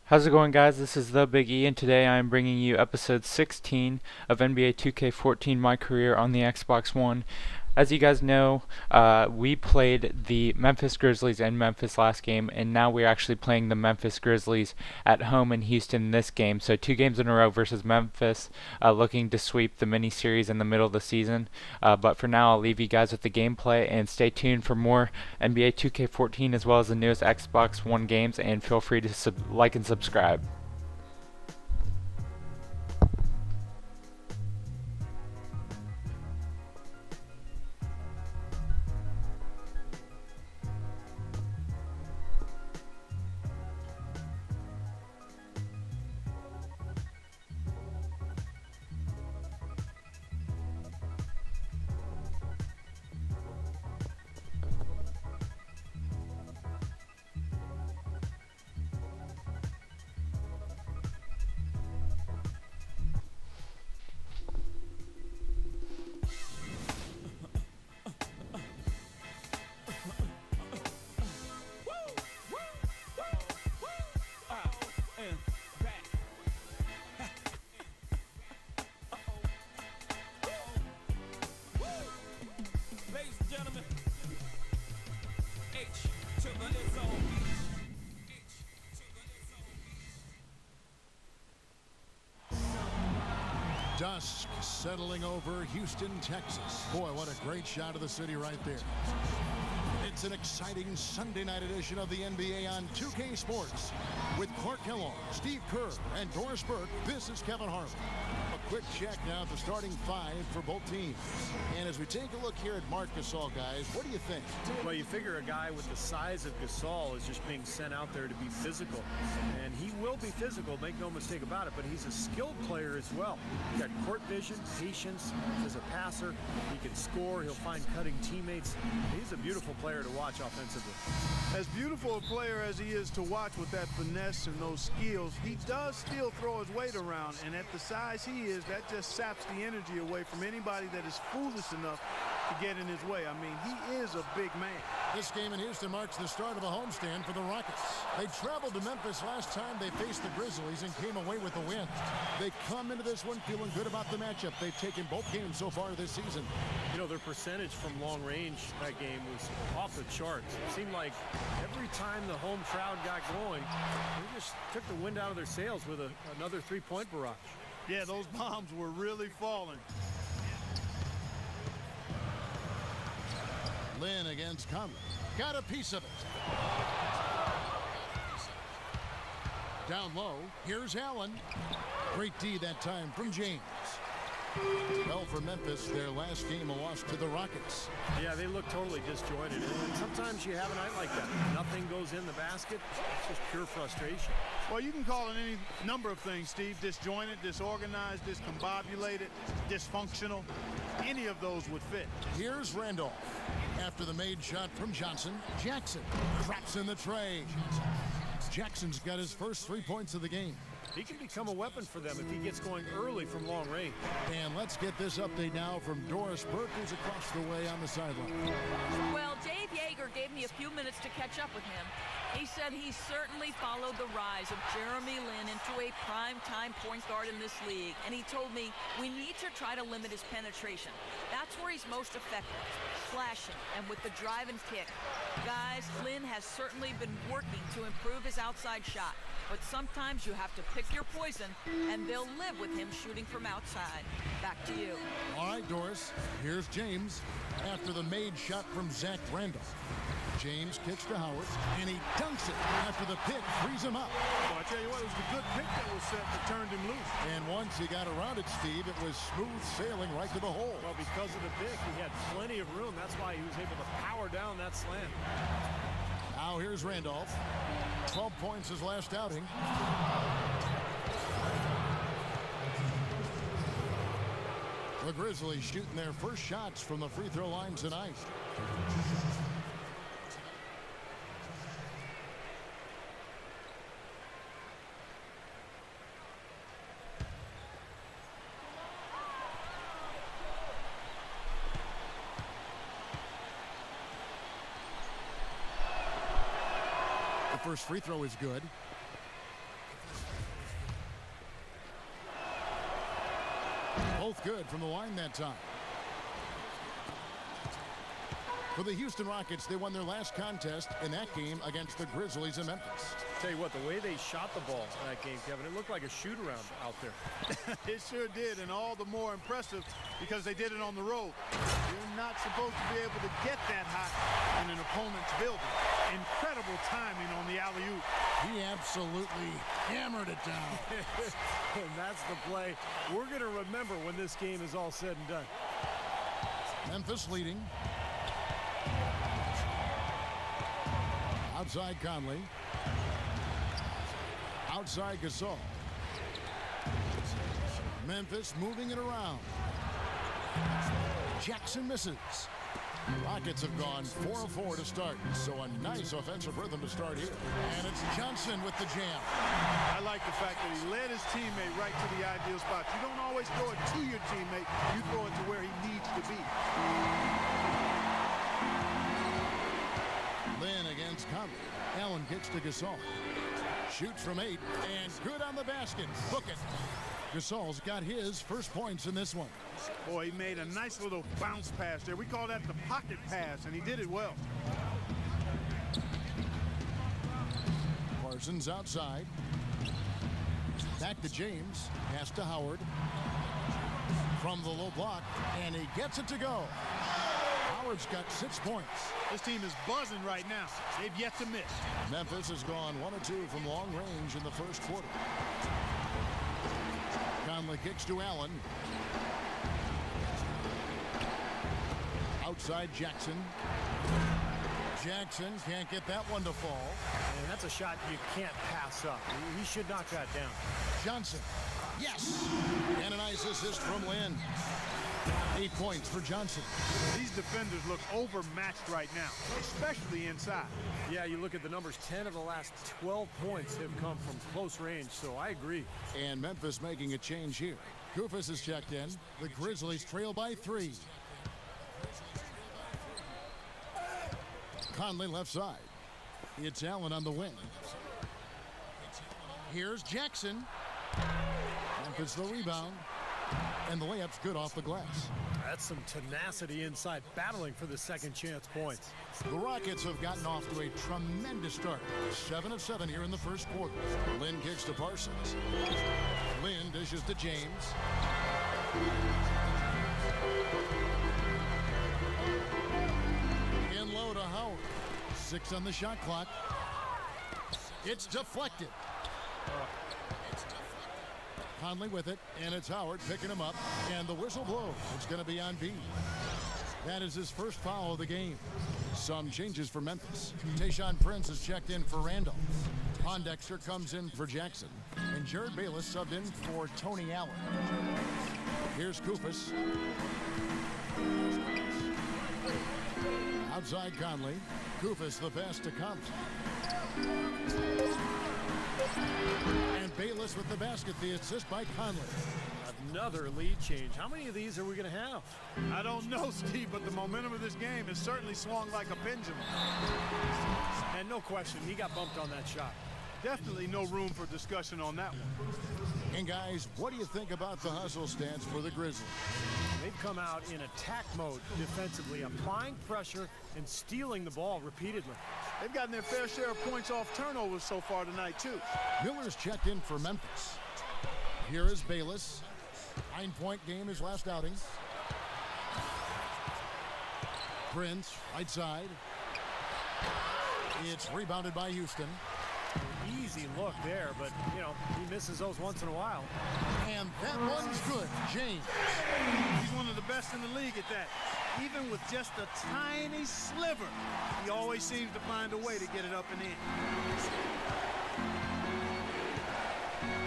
How's it going, guys? This is Thebige, and today I'm bringing you episode 16 of NBA 2K14 My Career on the Xbox One. As you guys know, we played the Memphis Grizzlies in Memphis last game, and now we're actually playing the Memphis Grizzlies at home in Houston this game. So 2 games in a row versus Memphis, looking to sweep the mini-series in the middle of the season. But for now, I'll leave you guys with the gameplay, and stay tuned for more NBA 2K14 as well as the newest Xbox One games, and feel free to like and subscribe. Dusk settling over Houston, Texas. Boy, what a great shot of the city right there. It's an exciting Sunday night edition of the NBA on 2K Sports. With Clark Kellogg, Steve Kerr, and Doris Burke, this is Kevin Harlan. A quick check now at the starting five for both teams. And as we take a look here at Marc Gasol, guys, what do you think? Well, you figure a guy with the size of Gasol is just being sent out there to be physical. And he will be physical, make no mistake about it, but he's a skilled player as well. He's got court vision, patience as a passer. He can score. He'll find cutting teammates. He's a beautiful player to watch offensively. As beautiful a player as he is to watch with that finesse and those skills, he does still throw his weight around, and at the size he is, that just saps the energy away from anybody that is foolish enough to get in his way. I mean, he is a big man. This game in Houston marks the start of a homestand for the Rockets. They traveled to Memphis last time they faced the Grizzlies and came away with the win. They come into this one feeling good about the matchup. They've taken both games so far this season. You know, their percentage from long range that game was off the charts. It seemed like every time the home crowd got going, they just took the wind out of their sails with another three-point barrage. Yeah, those bombs were really falling. Lynn against Conley. Got a piece of it. Down low, here's Allen. Great D that time from James. Well, for Memphis, their last game a loss to the Rockets. Yeah, they look totally disjointed. And sometimes you have a night like that. Nothing goes in the basket. It's just pure frustration. Well, you can call it any number of things, Steve. Disjointed, disorganized, discombobulated, dysfunctional. Any of those would fit. Here's Randolph. After the made shot from Johnson, Jackson drops in the tray. Jackson's got his first 3 points of the game. He can become a weapon for them if he gets going early from long range. And let's get this update now from Doris Burke, who's across the way on the sideline. Well, Dave Yeager gave me a few minutes to catch up with him. He said he certainly followed the rise of Jeremy Lin into a prime-time point guard in this league, and he told me we need to try to limit his penetration. That's where he's most effective, slashing and with the drive and kick. Guys, Lin has certainly been working to improve his outside shot, but sometimes you have to pick your poison, and they'll live with him shooting from outside. Back to you. All right, Doris, here's James after the made shot from Zach Randolph. James kicks to Howard, and he dunks it after the pick frees him up. Well, I tell you what, it was the good pick that was set that turned him loose. And once he got around it, Steve, it was smooth sailing right to the hole. Well, because of the pick, he had plenty of room. That's why he was able to power down that slam. Now here's Randolph. 12 points his last outing. The Grizzlies shooting their first shots from the free throw line tonight. The first free throw is good. Both good from the line that time. For the Houston Rockets, they won their last contest in that game against the Grizzlies in Memphis. Tell you what, the way they shot the ball in that game, Kevin, it looked like a shoot-around out there. It sure did, and all the more impressive because they did it on the road. You're not supposed to be able to get that hot in an opponent's building. Incredible timing on the alley-oop. He absolutely hammered it down. And that's the play we're going to remember when this game is all said and done. Memphis leading. Outside Conley. Outside Gasol. Memphis moving it around. Jackson misses. Rockets have gone 4 of 4 to start, so a nice offensive rhythm to start here. And it's Johnson with the jam. I like the fact that he led his teammate right to the ideal spot. You don't always throw it to your teammate. You throw it to where he needs to be. Lynn against Conley. Allen kicks to Gasol. Shoots from 8 and good on the basket. Book it. Gasol's got his first points in this one. Boy, he made a nice little bounce pass there. We call that the pocket pass, and he did it well. Parsons outside. Back to James. Pass to Howard. From the low block, and he gets it to go. Howard's got 6 points. This team is buzzing right now. They've yet to miss. Memphis has gone 1 of 2 from long range in the first quarter. Conley kicks to Allen. Outside Jackson. Jackson can't get that one to fall. And that's a shot you can't pass up. He should knock that down. Johnson. Yes. And a nice assist from Lynn. 8 points for Johnson. These defenders look overmatched right now, especially inside. Yeah, you look at the numbers, 10 of the last 12 points have come from close range, so I agree. And Memphis making a change here. Kufis is checked in. The Grizzlies trail by 3. Conley left side. It's Allen on the wing. Here's Jackson. Memphis the rebound. And the layup's good off the glass. That's some tenacity inside, battling for the second chance points. The Rockets have gotten off to a tremendous start. 7 of 7 here in the first quarter. Lynn kicks to Parsons. Lynn dishes to James. In low to Howard. 6 on the shot clock. It's deflected. Conley with it, and it's Howard picking him up, and the whistle blows. It's going to be on B. That is his first foul of the game. Some changes for Memphis. Tayshaun Prince is checked in for Randolph. Pondexter comes in for Jackson, and Jared Bayless subbed in for Tony Allen. Here's Kufis. Outside Conley. Kufis the pass to Compton. And Bayless with the basket, the assist by Conley. Another lead change. How many of these are we going to have? I don't know, Steve, but the momentum of this game has certainly swung like a pendulum. And no question, he got bumped on that shot. Definitely no room for discussion on that one. And guys, what do you think about the hustle stance for the Grizzlies? They've come out in attack mode defensively, applying pressure and stealing the ball repeatedly. They've gotten their fair share of points off turnovers so far tonight, too. Miller's checked in for Memphis. Here is Bayless. 9-point game, his last outing. Prince, right side. It's rebounded by Houston. Easy look there, but, you know, he misses those once in a while. And that one's good. James. He's one of the best in the league at that. Even with just a tiny sliver, he always seems to find a way to get it up and in.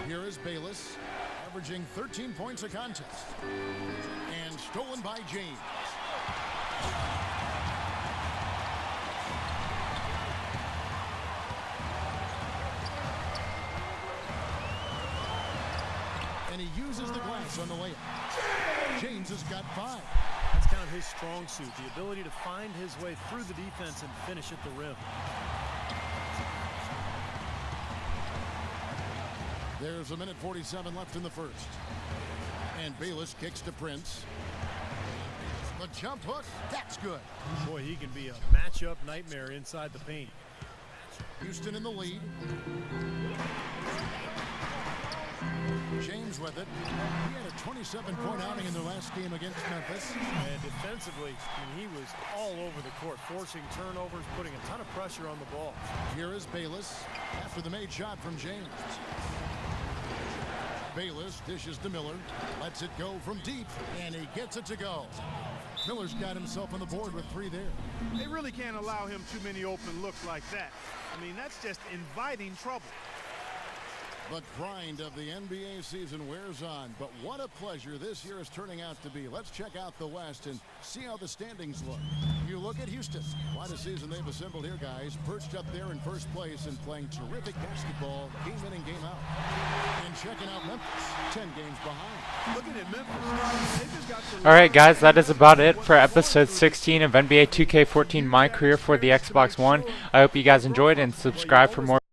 Here is Bayless, averaging 13 points a contest. And stolen by James. And he uses the glass on the layup. James has got 5. That's kind of his strong suit, the ability to find his way through the defense and finish at the rim. There's a minute 47 left in the first. And Bayless kicks to Prince. The jump hook, that's good. Boy, he can be a matchup nightmare inside the paint. Houston in the lead. James with it. He had a 27-point outing in their last game against Memphis. And defensively, I mean, he was all over the court, forcing turnovers, putting a ton of pressure on the ball. Here is Bayless after the made shot from James. Bayless dishes to Miller, lets it go from deep, and he gets it to go. Miller's got himself on the board with 3 there. They really can't allow him too many open looks like that. I mean, that's just inviting trouble. The grind of the NBA season wears on, but what a pleasure this year is turning out to be. Let's check out the West and see how the standings look. You look at Houston. Quite a season they've assembled here, guys. Perched up there in first place and playing terrific basketball game in and game out. And checking out Memphis, 10 games behind. Looking at Memphis, they just got to... Alright guys, that is about it for episode 16 of NBA 2K14 My Career for the Xbox One. I hope you guys enjoyed and subscribe for more.